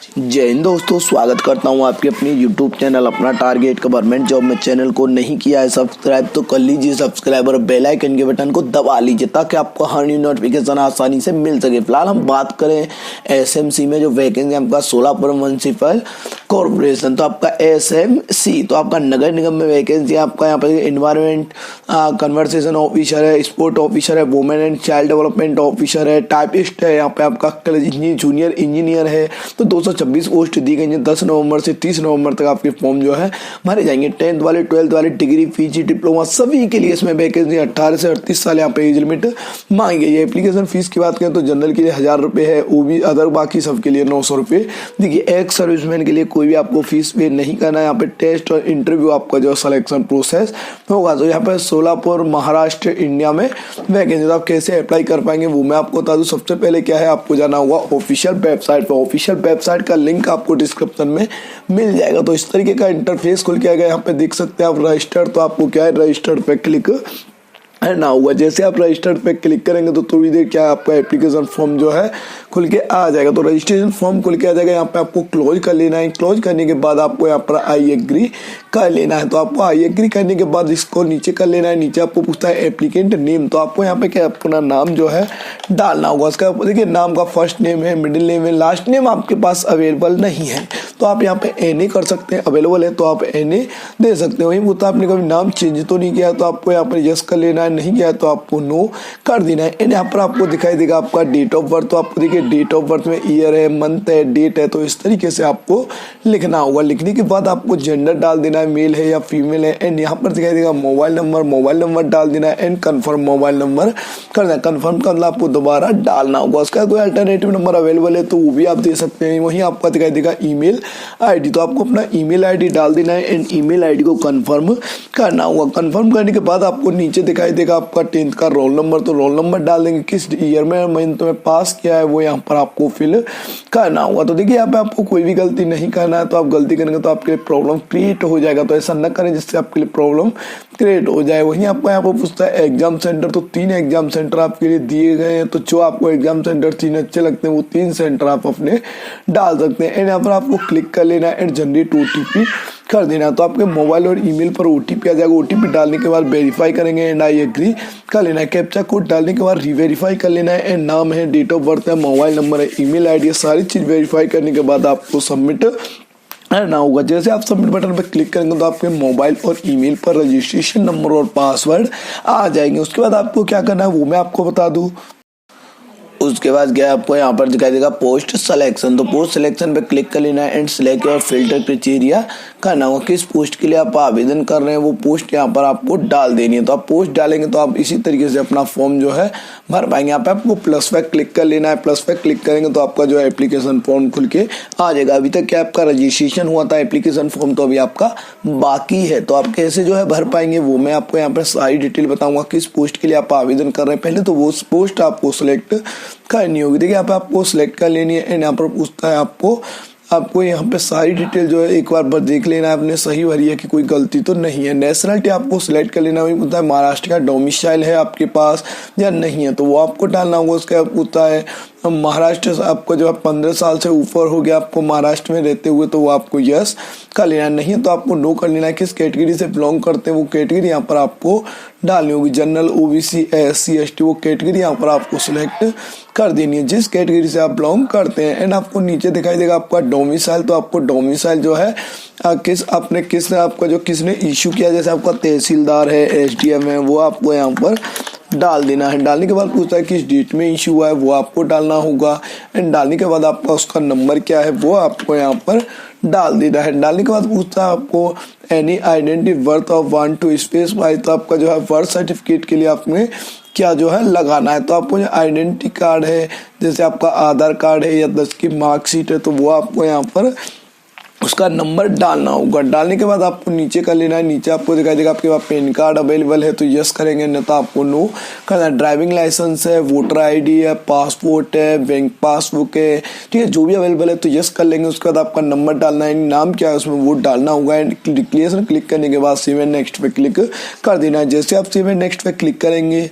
जय हिंद दोस्तों, स्वागत करता हूं आपके अपने YouTube चैनल अपना टारगेट गवर्नमेंट जॉब में। चैनल को नहीं किया है सब्सक्राइब तो कर लीजिए सब्सक्राइब और बेल आइकन के बटन को दबा लीजिए ताकि आपको हर न्यू नोटिफिकेशन आसानी से मिल सके। फिलहाल हम बात करें SMC में जो वैकेंसी आपका सोलापुर म्युनिसिपल कॉर्पोरेशन, तो आपका SMC तो आपका नगर निगम में वैकेंसी आपका यहाँ पर एनवायरमेंट कन्वर्सेशन ऑफिसर है, स्पोर्ट ऑफिसर है, women and child development officer है, टाइपिस्ट है, यहाँ पे आपका जूनियर इंजीनियर है। तो 226 पोस्ट दी गई हैं। 10 नवंबर से 30 नवंबर तक आपके फॉर्म जो है भरे जाएंगे। 10th वाले 12th वाले डिग्री PG डिप्लोमा सभी के लिए इसमें वैकेंसी 18 से 38 साल यहाँ पे एज लिमिट मांगी गई है। एप्लीकेशन फीस की बात करें तो जनरल के लिए 1000 रुपये है, OBC अदर बाकी सबके लिए 900 रुपये। देखिए एक्स सर्विसमैन के लिए कोई भी आपको फीस पे नहीं करना है। यहाँ पे टेस्ट और इंटरव्यू आपका जो सिलेक्शन प्रोसेस होगा। तो यहाँ पे सोलापुर महाराष्ट्र इंडिया में वैकेंसी। तो आप कैसे अप्लाई कर पाएंगे वो मैं आपको बता दूं। सबसे पहले क्या है, आपको जाना होगा ऑफिशियल वेबसाइट पर। ऑफिशियल वेबसाइट का लिंक आपको डिस्क्रिप्शन में मिल जाएगा। तो इस तरीके का इंटरफेस खुल के आएगा। यहाँ पे देख सकते हैं आप रजिस्टर, तो आपको क्या है रजिस्टर पे क्लिक ना हुआ। जैसे आप रजिस्टर्ड पे क्लिक करेंगे तो थोड़ी देर क्या आपका एप्लीकेशन फॉर्म जो है खुल के आ जाएगा। तो रजिस्ट्रेशन फॉर्म खुल के आ जाएगा। यहाँ पे आपको क्लोज कर लेना है। क्लोज करने के बाद आपको यहाँ पर आई एग्री कर लेना है। तो आपको आई एग्री करने के बाद इसको नीचे कर लेना है। नीचे आपको पूछता है एप्लीकेंट नेम, तो आपको यहाँ पे क्या अपना नाम जो है डालना होगा। उसका देखिए नाम का फर्स्ट नेम है, मिडिल नेम है, लास्ट नेम आपके पास अवेलेबल नहीं है तो आप यहाँ पे NA कर सकते हैं। अवेलेबल है तो आप NA दे सकते हो। वही बोलता आपने कभी नाम चेंज तो नहीं किया तो आपको यहाँ पर यस कर लेना है, नहीं किया तो आपको नो कर देना है। यहाँ पर आपको दिखाई देगा आपका डेट ऑफ बर्थ। तो आपको देखिए डेट ऑफ बर्थ में ईयर है, मंथ है, डेट है, तो इस तरीके से आपको लिखना होगा। लिखने के बाद आपको जेंडर डाल देना है, मेल है या फीमेल है। एंड यहाँ पर दिखाई देगा मोबाइल नंबर डाल देना है। एंड कन्फर्म मोबाइल नंबर करना है। कन्फर्म करना आपको दोबारा डालना होगा। उसका कोई अल्टरनेटिव नंबर अवेलेबल है तो वो भी आप दे सकते हैं। वहीं आपका दिखाई देगा ईमेल ID, तो आपको अपना ईमेल ID डाल देना है। एंड ईमेल ID को कन्फर्म करना होगा। कन्फर्म करने के बाद आपको नीचे दिखाई देगा आपका 10th का रोल नंबर, तो रोल नंबर डाल देंगे। किस ईयर में मंथ में पास किया है वो यहाँ पर आपको फिल करना होगा। तो देखिए यहाँ पे आपको कोई भी गलती नहीं करना है। तो आप गलती करेंगे तो आपके लिए प्रॉब्लम क्रिएट हो जाएगा। तो ऐसा न करें जिससे आपके लिए प्रॉब्लम क्रिएट हो जाए। वहीं आपको यहाँ पर पूछता है एग्जाम सेंटर, तो 3 एग्जाम सेंटर आपके लिए दिए गए हैं। तो जो आपको एग्जाम सेंटर 3 अच्छे लगते हैं वो 3 सेंटर आप अपने डाल सकते हैं। एंड यहाँ पर आपको क्लिक कर लेना है एंड जनरेट OTP कर देना। तो आपके मोबाइल और ईमेल पर OTP आ जाएगा। OTP डालने के बाद वेरीफाई करेंगे एंड आई एग्री कर लेना है। कैप्चा कोड डालने के बाद रीवेरीफाई कर लेना है। एंड नाम है, डेट ऑफ बर्थ है, मोबाइल नंबर है, ईमेल ID है, सारी चीज वेरीफाई करने के बाद आपको सबमिट ना होगा। जैसे आप सबमिट बटन पर क्लिक करेंगे तो आपके मोबाइल और ईमेल पर रजिस्ट्रेशन नंबर और पासवर्ड आ जाएंगे। उसके बाद आपको क्या करना है वो मैं आपको बता दूं। उसके बाद क्या आपको यहाँ पर दिखाई देगा पोस्ट सिलेक्शन, तो पोस्ट सिलेक्शन पे क्लिक कर लेना है एंड सिलेक्ट और फिल्टर क्राइटेरिया करना होगा। किस पोस्ट के लिए आप आवेदन कर रहे हैं वो पोस्ट यहाँ पर आपको डाल देनी है। तो आप पोस्ट डालेंगे तो आप इसी तरीके से अपना फॉर्म जो है भर पाएंगे। यहाँ पे आपको प्लस पे क्लिक कर लेना है। प्लस पे क्लिक करेंगे तो आपका जो है एप्लीकेशन फॉर्म खुल के आ जाएगा। अभी तक क्या आपका रजिस्ट्रेशन हुआ था एप्लीकेशन फॉर्म, तो अभी आपका बाकी है। तो आप कैसे जो है भर पाएंगे वो मैं आपको यहाँ पर सारी डिटेल बताऊंगा। किस पोस्ट के लिए आप आवेदन कर रहे हैं पहले तो वो पोस्ट आपको सिलेक्ट करनी होगी। देखिए यहाँ पे आपको सिलेक्ट कर लेनी है। एंड यहाँ पर पूछता है आपको यहाँ पे सारी डिटेल जो है एक बार देख लेना है आपने सही भरी है कि कोई गलती तो नहीं है। नेशनलिटी आपको सिलेक्ट कर लेना है। पूछता है महाराष्ट्र का डोमिसाइल है आपके पास या नहीं है, तो वो आपको डालना होगा। उसका पूछता है महाराष्ट्र से आपको जो है 15 साल से ऊपर हो गया आपको महाराष्ट्र में रहते हुए, तो वो आपको यस कर लेना है। नहीं तो आपको नो कर लेना है। किस कैटेगरी से बिलोंग करते हैं वो कैटेगरी यहाँ पर आपको डालनी होगी। जनरल, OBC, SC, ST वो कैटेगरी यहाँ पर आपको सिलेक्ट कर देनी है जिस कैटेगरी से आप बिलोंग करते हैं। एंड आपको नीचे दिखाई देगा आपका डोमिसाइल, तो आपको डोमिसाइल जो है किसने आपका जो किसने इशू किया, जैसे आपका तहसीलदार है, SDM है, वो आपको यहाँ पर डाल देना है। डालने के बाद पूछता है किस डेट में इशू हुआ है वो आपको डालना होगा। एंड डालने के बाद आपका उसका नंबर क्या है वो आपको यहाँ पर डाल देना है। डालने के बाद पूछता है आपको any identity birth of want to specify, तो आपका जो है बर्थ सर्टिफिकेट के लिए आपने क्या जो है लगाना है। तो आपको जो आइडेंटिटी कार्ड है, जैसे आपका आधार कार्ड है या 10 की मार्कशीट है, तो वो आपको यहाँ पर उसका नंबर डालना होगा। डालने के बाद आपको नीचे कर लेना है। नीचे आपको दिखाई देगा आपके पास पैन कार्ड अवेलेबल है तो यस करेंगे, नहीं तो आपको नो करना है। ड्राइविंग लाइसेंस है, वोटर ID है, पासपोर्ट है, बैंक पासबुक है, ठीक है, जो भी अवेलेबल है तो यस कर लेंगे। उसके बाद आपका नंबर डालना है, नाम क्या है उसमें वो डालना होगा। एंड डिक्लेरेशन क्लिक करने के बाद सेव एंड नेक्स्ट पे क्लिक कर देना है। जैसे आप सेव एंड नेक्स्ट पे क्लिक करेंगे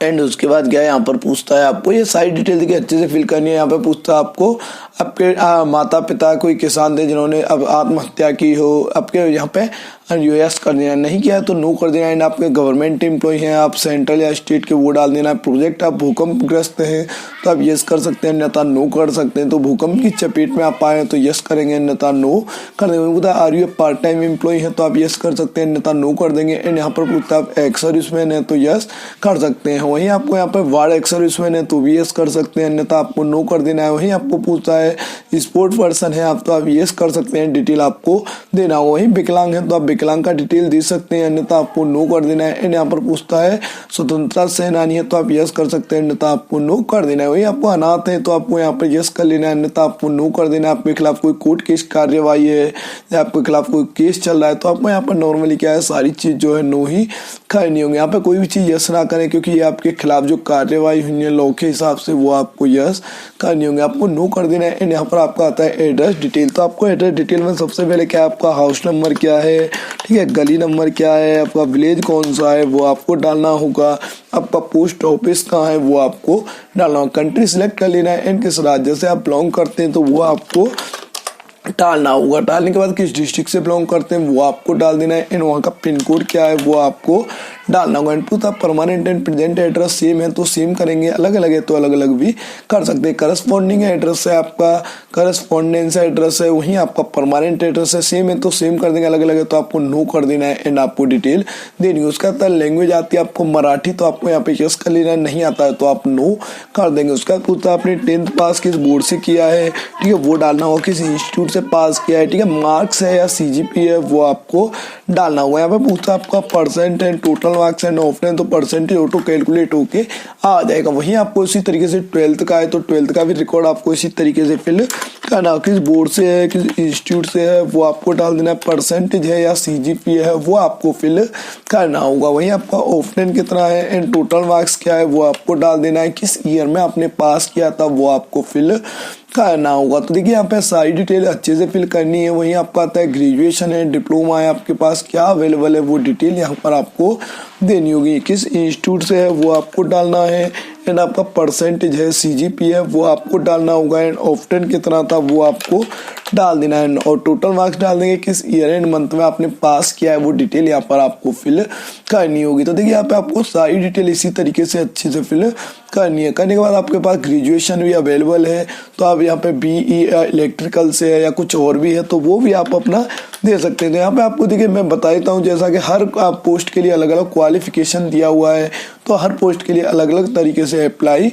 एंड उसके बाद क्या है यहाँ पर पूछता है आपको ये सारी डिटेल देखिए अच्छे से फिल करनी है। यहाँ पे पूछता है आपको आपके माता पिता कोई किसान थे जिन्होंने अब आत्महत्या की हो, आपके यहाँ पे यूएस कर देना, नहीं किया है तो नो कर देना। एंड आपके गवर्नमेंट एम्प्लॉय हैं, आप सेंट्रल या स्टेट के वो डाल देना। प्रोजेक्ट आप भूकंप ग्रस्त हैं तो आप यस कर सकते हैं, अन्यथा नो कर सकते हैं। तो भूकंप की चपेट में आप आए तो यस करेंगे, अन्यथा नो कर देंगे। Are you part time employ है तो आप यस कर सकते हैं, अन्यथा नो कर देंगे। एंड यहाँ पर पूछता है आप एक्स सर्विसमैन है तो यस कर सकते हैं। वहीं आपको यहाँ पर वार एक्स सर्विसमैन है तो भी यस कर सकते हैं, अन्यथा आपको नो कर देना है। वहीं आपको पूछता है स्पोर्ट पर्सन है आप तो आप यस कर सकते हैं, डिटेल आपको देना हो। वहीं विकलांग है तो आप विकलांग का डिटेल दे सकते हैं, अन्यथा आपको नो कर देना है। एंड यहाँ पर पूछता है स्वतंत्रता सेनानी है तो आप यस कर सकते हैं, अन्यथा आपको नो कर देना है। वहीं आपको अनाथ है तो आपको यहाँ पर यस कर लेना है, अन्यथा आपको नो कर देना है। आपके खिलाफ कोई कोर्ट केस कार्यवाही है या आपके खिलाफ कोई केस चल रहा है तो आपको यहाँ पर नॉर्मली क्या है सारी चीज जो है नो ही करनी होगी। यहाँ पे कोई भी चीज यस ना करें क्योंकि ये आपके खिलाफ जो कार्यवाही हुई है लॉ के हिसाब से वो आपको यस करनी होगी, आपको नो कर देना है। एंड यहाँ पर आपका आता है एड्रेस डिटेल। तो आपको एड्रेस डिटेल में सबसे पहले क्या है आपका हाउस नंबर क्या है, ठीक है, गली नंबर क्या है, आपका विलेज कौन सा है वो आपको डालना होगा, आपका पोस्ट ऑफिस कहाँ है वो आपको डालना होगा। कंट्री सिलेक्ट कर लेना है एंड किस राज्य से आप बिलोंग करते हैं तो वो आपको डालना होगा। डालने के बाद किस डिस्ट्रिक्ट से बिलोंग करते हैं वो आपको डाल देना है। एंड वहाँ का पिन कोड क्या है वो आपको डालना होगा। एंड पूछा permanent and present address same है तो सेम करेंगे, अलग अलग है तो अलग अलग भी कर सकते हैं। करस्पॉन्डिंग एड्रेस है आपका, करस्पॉन्डेंस एड्रेस है, वहीं आपका परमानेंट एड्रेस है, सेम है तो सेम कर देंगे, अलग अलग है तो आपको नो कर देना है। एंड आपको डिटेल देनी है। उसका आता है लैंग्वेज आती है आपको मराठी तो आपको यहाँ पे यस कर लेना है, नहीं आता है तो आप नो कर देंगे। उसका पूछता आपने 10th पास किस बोर्ड से किया है, ठीक है, वो डालना होगा, किस इंस्टीट्यूट से पास किया है, ठीक है, मार्क्स है या सीजीपी है वो आपको डालना होगा। यहाँ पे पूछता आपका percent and total marks and offline तो परसेंटेज ऑटो कैलकुलेट होके आ जाएगा। वहीं आपको इसी तरीके से 12th का है तो 12th का भी रिकॉर्ड आपको इसी तरीके से फिल करना, किस बोर्ड से है किस इंस्टीट्यूट से है वो आपको डाल देना है, परसेंटेज है या सीजीपी है वो आपको फिल करना होगा। वहीं आपका ऑफलाइन कितना है एंड टोटल मार्क्स क्या है वो आपको डाल देना है, किस ईयर में आपने पास किया था वो आपको फिल करना होगा। तो देखिए यहाँ पे सारी डिटेल अच्छे से फिल करनी है। वहीं आपका आता है ग्रेजुएशन है, डिप्लोमा है, आपके पास क्या अवेलेबल है वो डिटेल यहाँ पर आपको देनी होगी, किस इंस्टीट्यूट से है वो आपको डालना है। एंड आपका परसेंटेज है सीजीपी है वो आपको डालना होगा। एंड ऑफ्टन कितना था वो आपको डाल देना है और टोटल मार्क्स डाल देंगे, किस ईयर एंड मंथ में आपने पास किया है वो डिटेल यहाँ पर आपको फिल करनी होगी। तो देखिए यहाँ पे आपको सारी डिटेल इसी तरीके से अच्छे से फिल करनी है। करने के बाद आपके पास ग्रेजुएशन भी अवेलेबल है तो आप यहाँ पे बीई इलेक्ट्रिकल से है या कुछ और भी है तो वो भी आप अपना दे सकते हैं। तो यहाँ पे आपको देखिए मैं बता देता हूँ जैसा कि हर पोस्ट के लिए अलग अलग क्वालिफिकेशन दिया हुआ है तो हर पोस्ट के लिए अलग अलग तरीके से अप्लाई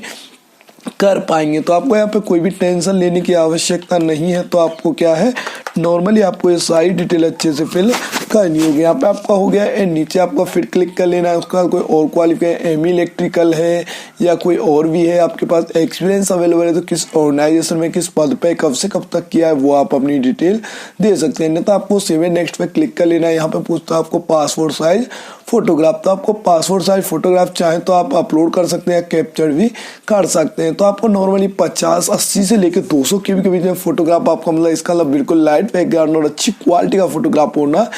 कर पाएंगे। तो आपको यहाँ पे कोई भी टेंशन लेने की आवश्यकता नहीं है। तो आपको क्या है नॉर्मली आपको ये सारी डिटेल अच्छे से फिल करनी होगी। यहाँ पे आपका हो गया एंड नीचे आपको फिर क्लिक कर लेना है। उसका कोई और क्वालिफिकेशन एमई इलेक्ट्रिकल है या कोई और भी है, आपके पास एक्सपीरियंस अवेलेबल है तो किस ऑर्गेनाइजेशन में किस पद पे कब से कब तक किया है वो आप अपनी डिटेल दे सकते हैं। नहीं तो आपको सेव एंड नेक्स्ट पे क्लिक कर लेना है। यहाँ पे पूछता है आपको पासपोर्ट साइज फोटोग्राफ, तो आपको पासपोर्ट साइज फोटोग्राफ चाहे तो आप अपलोड कर सकते हैं, कैप्चर भी कर सकते हैं। तो आपको नॉर्मली 50-80 से लेकर 200 के बीच में फोटोग्राफ आपका मतलब इसका मतलब बिल्कुल लाइट बैकग्राउंड और अच्छी क्वालिटी का फोटोग्राफ होना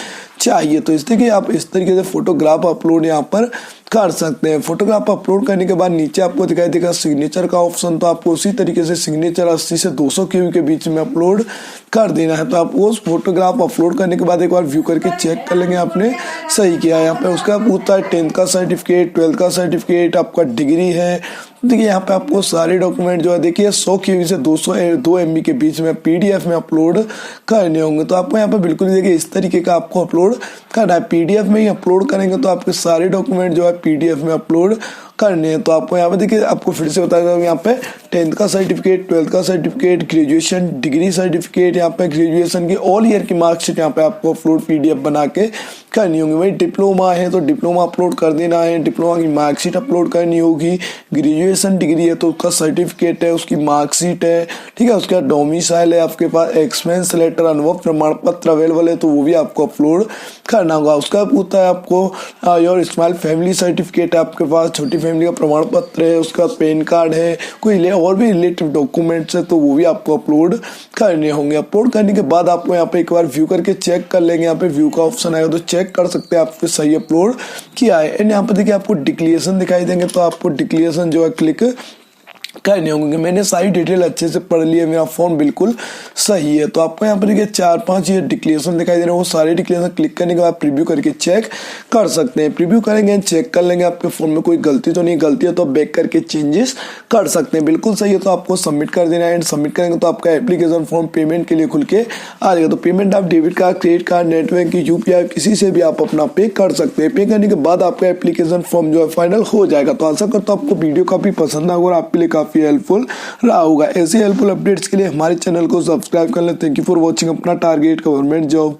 चाहिए। तो इस तरीके आप इस तरीके से फोटोग्राफ अपलोड यहाँ पर कर सकते हैं। फोटोग्राफ अपलोड करने के बाद नीचे आपको दिखाई देगा सिग्नेचर का ऑप्शन, तो आपको उसी तरीके से सिग्नेचर 80 से 200 के बीच में अपलोड कर देना है। तो आप उस फोटोग्राफ अपलोड करने के बाद एक बार व्यू करके चेक कर लेंगे आपने सही किया है। यहाँ पे उसका पूछता है 10th का सर्टिफिकेट, 12th का सर्टिफिकेट, आपका डिग्री है। देखिए यहाँ पे आपको सारे डॉक्यूमेंट जो है देखिए 100 KB से 2 MB के बीच में PDF में अपलोड करने होंगे। तो आपको यहाँ पे बिल्कुल देखिए इस तरीके का आपको अपलोड करना है। PDF में ही अपलोड करेंगे तो आपके सारे डॉक्यूमेंट जो है PDF में अपलोड करने हैं। तो आपको यहाँ पे देखिए आपको फिर से बता देता हूँ, यहाँ पे 10th का सर्टिफिकेट, 12th का सर्टिफिकेट, ग्रेजुएशन डिग्री सर्टिफिकेट, यहाँ पे ग्रेजुएशन की ऑल ईयर की मार्कशीट यहाँ पे आपको अपलोड PDF बना के करनी होगी। वही डिप्लोमा है तो डिप्लोमा अपलोड कर देना है, डिप्लोमा की मार्कशीट अपलोड करनी होगी। ग्रेजुएशन डिग्री है तो उसका सर्टिफिकेट है, उसकी मार्कशीट है, ठीक है, उसका डोमिसाइल है, आपके पास एक्सपेंस लेटर अनुभव प्रमाण पत्र अवेलेबल है तो वो भी आपको अपलोड करना होगा। उसका पूछता है आपको योर स्मॉल फैमिली सर्टिफिकेट है, आपके पास छोटी फैमिली का प्रमाण पत्र है, उसका पैन कार्ड है, कोई और भी रिलेटिव डॉक्यूमेंट्स है तो वो भी आपको अपलोड करने होंगे। अपलोड करने के बाद आपको यहाँ पे एक बार व्यू करके चेक कर लेंगे। यहाँ पे व्यू का ऑप्शन आएगा तो चेक चेक कर सकते हैं आपने सही अपलोड किया है। एंड यहाँ पर देखिए आपको डिक्लेरेशन दिखाई देंगे, तो आपको डिक्लेरेशन जो है क्लिक करने होंगे। मैंने सारी डिटेल अच्छे से पढ़ ली है, मेरा फोन बिल्कुल सही है। तो आपको यहाँ पर देखिए 4-5 ये डिक्लेरेशन दिखाई दे रहे हैं, वो सारे डिक्लेरेशन क्लिक करने के बाद प्रीव्यू करके चेक कर सकते हैं। प्रीव्यू करेंगे, चेक कर लेंगे आपके फोन में कोई गलती तो नहीं, गलती है तो बैक करके चेंजेस कर सकते हैं। बिल्कुल सही है तो आपको सबमिट कर देना है। एंड सबमिट करेंगे तो आपका एप्लीकेशन फॉर्म पेमेंट के लिए खुल के आ जाएगा। तो पेमेंट आप debit card, credit card, net banking, UPI किसी से भी आप अपना पे कर सकते हैं। पे करने के बाद आपका एप्लीकेशन फॉर्म जो है फाइनल हो जाएगा। तो आशा करता हूं आपको वीडियो काफी पसंद आएगा और आपके लिए काफी हेल्पफुल रहा होगा। ऐसे हेल्पफुल अपडेट्स के लिए हमारे चैनल को सब्सक्राइब कर लें। थैंक यू फॉर वॉचिंग अपना टारगेट गवर्नमेंट जॉब।